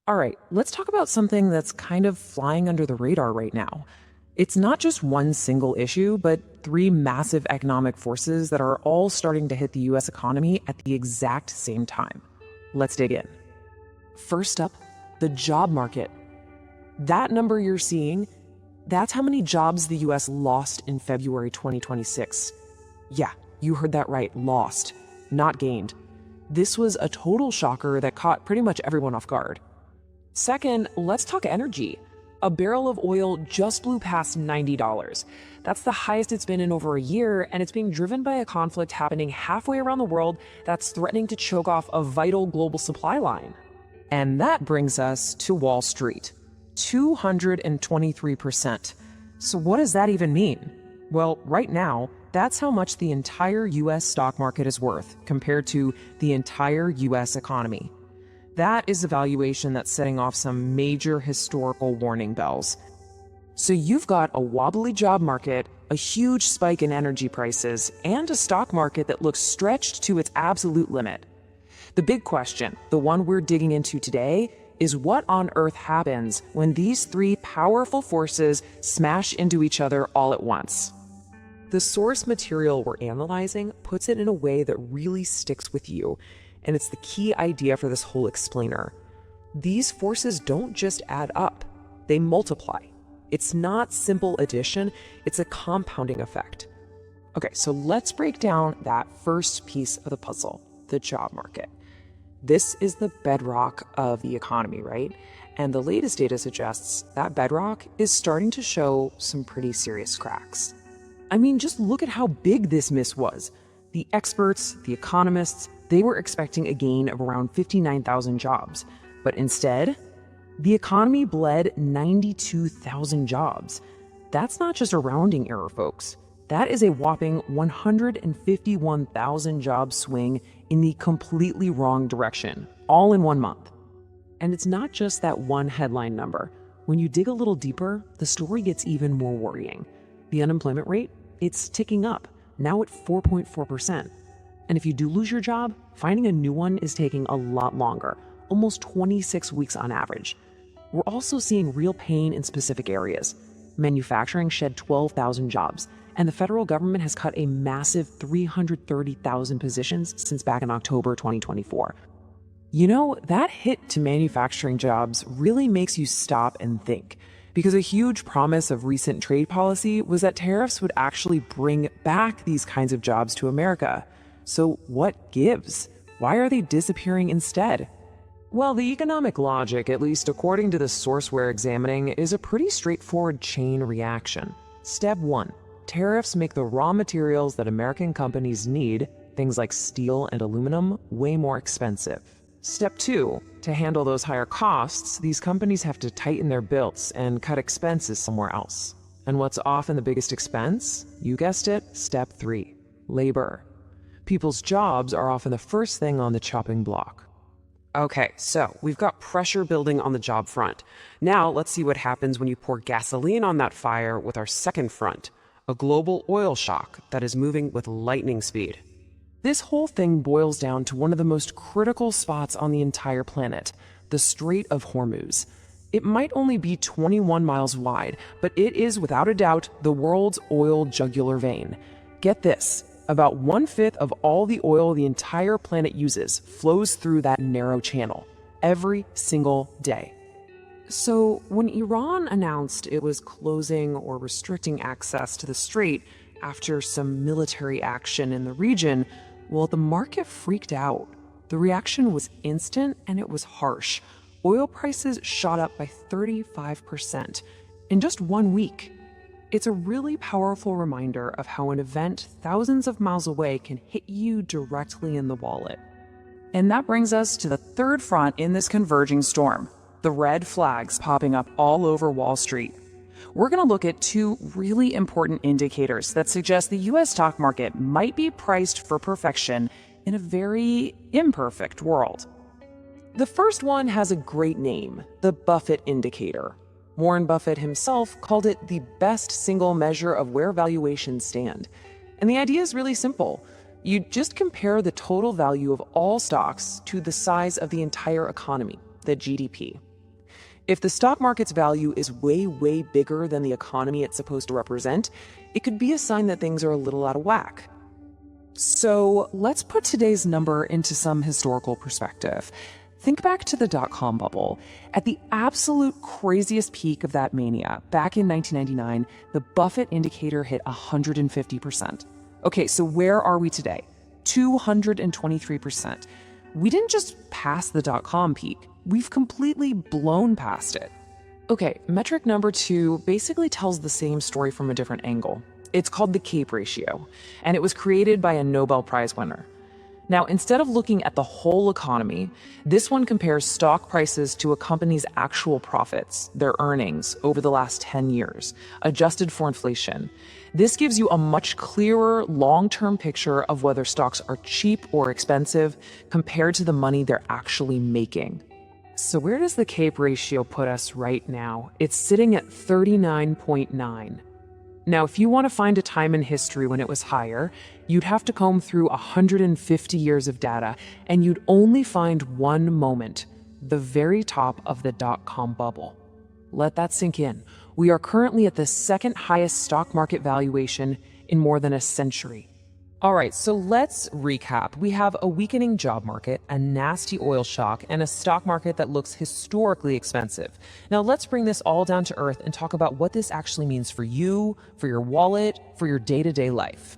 All right, let's talk about something that's kind of flying under the radar right now. It's not just one single issue, but three massive economic forces that are all starting to hit the US economy at the exact same time. Let's dig in. First up, the job market. That number you're seeing, that's how many jobs the US lost in February 2026. Yeah, you heard that right, lost, not gained. This was a total shocker that caught pretty much everyone off guard. Second, let's talk energy. A barrel of oil just blew past $90. That's the highest it's been in over a year, and it's being driven by a conflict happening halfway around the world that's threatening to choke off a vital global supply line. And that brings us to Wall Street. 223%. So what does that even mean? Well, right now, that's how much the entire US stock market is worth compared to the entire US economy. That is a valuation that's setting off some major historical warning bells. So you've got a wobbly job market, a huge spike in energy prices, and a stock market that looks stretched to its absolute limit. The big question, the one we're digging into today, is what on earth happens when these three powerful forces smash into each other all at once? The source material we're analyzing puts it in a way that really sticks with you, and it's the key idea for this whole explainer. These forces don't just add up, they multiply. It's not simple addition, it's a compounding effect. Okay, so let's break down that first piece of the puzzle, the job market. This is the bedrock of the economy, right? And the latest data suggests that bedrock is starting to show some pretty serious cracks. I mean, just look at how big this miss was. The experts, the economists, they were expecting a gain of around 59,000 jobs. But instead, the economy bled 92,000 jobs. That's not just a rounding error, folks. That is a whopping 151,000 job swing in the completely wrong direction, all in 1 month. And it's not just that one headline number. When you dig a little deeper, the story gets even more worrying. The unemployment rate, it's ticking up, now at 4.4%. And if you do lose your job, finding a new one is taking a lot longer, almost 26 weeks on average. We're also seeing real pain in specific areas. Manufacturing shed 12,000 jobs, and the federal government has cut a massive 330,000 positions since back in October 2024. You know, that hit to manufacturing jobs really makes you stop and think, because a huge promise of recent trade policy was that tariffs would actually bring back these kinds of jobs to America. So what gives? Why are they disappearing instead? Well, the economic logic, at least according to the source we're examining, is a pretty straightforward chain reaction. Step 1. Tariffs make the raw materials that American companies need, things like steel and aluminum, way more expensive. Step 2. To handle those higher costs, these companies have to tighten their belts and cut expenses somewhere else. And what's often the biggest expense? You guessed it, step 3. Labor. People's jobs are often the first thing on the chopping block. Okay, so we've got pressure building on the job front. Now let's see what happens when you pour gasoline on that fire with our second front, a global oil shock that is moving with lightning speed. This whole thing boils down to one of the most critical spots on the entire planet, the Strait of Hormuz. It might only be 21 miles wide, but it is without a doubt the world's oil jugular vein. Get this. About 1/5 of all the oil the entire planet uses flows through that narrow channel every single day. So when Iran announced it was closing or restricting access to the strait after some military action in the region, well, the market freaked out. The reaction was instant and it was harsh. Oil prices shot up by 35% in just 1 week. It's a really powerful reminder of how an event thousands of miles away can hit you directly in the wallet. And that brings us to the third front in this converging storm, the red flags popping up all over Wall Street. We're going to look at two really important indicators that suggest the US stock market might be priced for perfection in a very imperfect world. The first one has a great name, the Buffett indicator. Warren Buffett himself called it the best single measure of where valuations stand. And the idea is really simple. You just compare the total value of all stocks to the size of the entire economy, the GDP. If the stock market's value is way, way bigger than the economy it's supposed to represent, it could be a sign that things are a little out of whack. So let's put today's number into some historical perspective. Think back to the dot-com bubble. At the absolute craziest peak of that mania, back in 1999, the Buffett indicator hit 150%. Okay, so where are we today? 223%. We didn't just pass the dot-com peak, we've completely blown past it. Okay, metric number 2 basically tells the same story from a different angle. It's called the CAPE ratio, and it was created by a Nobel Prize winner. Now, instead of looking at the whole economy, this one compares stock prices to a company's actual profits, their earnings, over the last 10 years, adjusted for inflation. This gives you a much clearer, long-term picture of whether stocks are cheap or expensive compared to the money they're actually making. So where does the CAPE ratio put us right now? It's sitting at 39.9. Now, if you want to find a time in history when it was higher, you'd have to comb through 150 years of data, and you'd only find one moment, the very top of the dot-com bubble. Let that sink in. We are currently at the second highest stock market valuation in more than a century. All right, so let's recap. We have a weakening job market, a nasty oil shock, and a stock market that looks historically expensive. Now let's bring this all down to earth and talk about what this actually means for you, for your wallet, for your day-to-day life.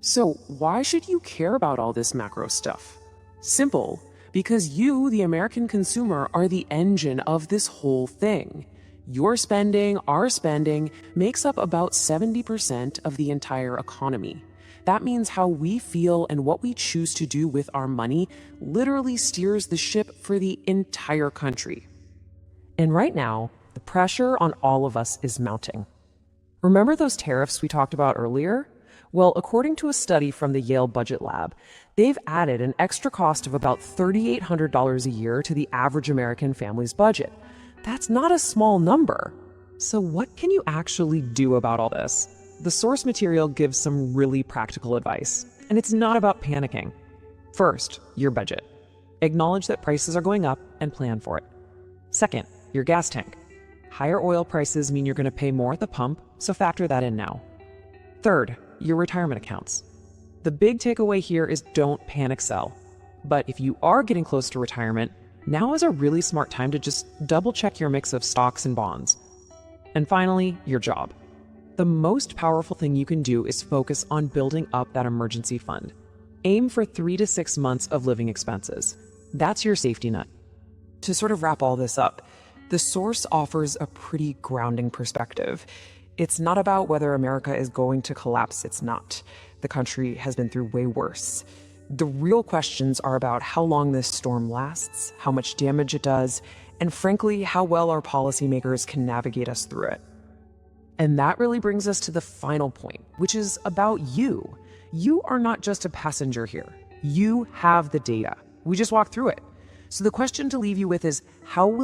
So why should you care about all this macro stuff? Simple, because you, the American consumer, are the engine of this whole thing. Your spending, our spending, makes up about 70% of the entire economy. That means how we feel and what we choose to do with our money literally steers the ship for the entire country. And right now, the pressure on all of us is mounting. Remember those tariffs we talked about earlier? Well, according to a study from the Yale Budget Lab, they've added an extra cost of about $3,800 a year to the average American family's budget. That's not a small number. So what can you actually do about all this? The source material gives some really practical advice, and it's not about panicking. First, your budget. Acknowledge that prices are going up and plan for it. Second, your gas tank. Higher oil prices mean you're going to pay more at the pump, so factor that in now. Third, your retirement accounts. The big takeaway here is don't panic sell. But if you are getting close to retirement, now is a really smart time to just double check your mix of stocks and bonds. And finally, your job. The most powerful thing you can do is focus on building up that emergency fund. Aim for 3 to 6 months of living expenses. That's your safety net. To sort of wrap all this up, the source offers a pretty grounding perspective. It's not about whether America is going to collapse. It's not. The country has been through way worse. The real questions are about how long this storm lasts, how much damage it does, and frankly, how well our policymakers can navigate us through it. And that really brings us to the final point, which is about you. You are not just a passenger here. You have the data. We just walked through it. So the question to leave you with is, how will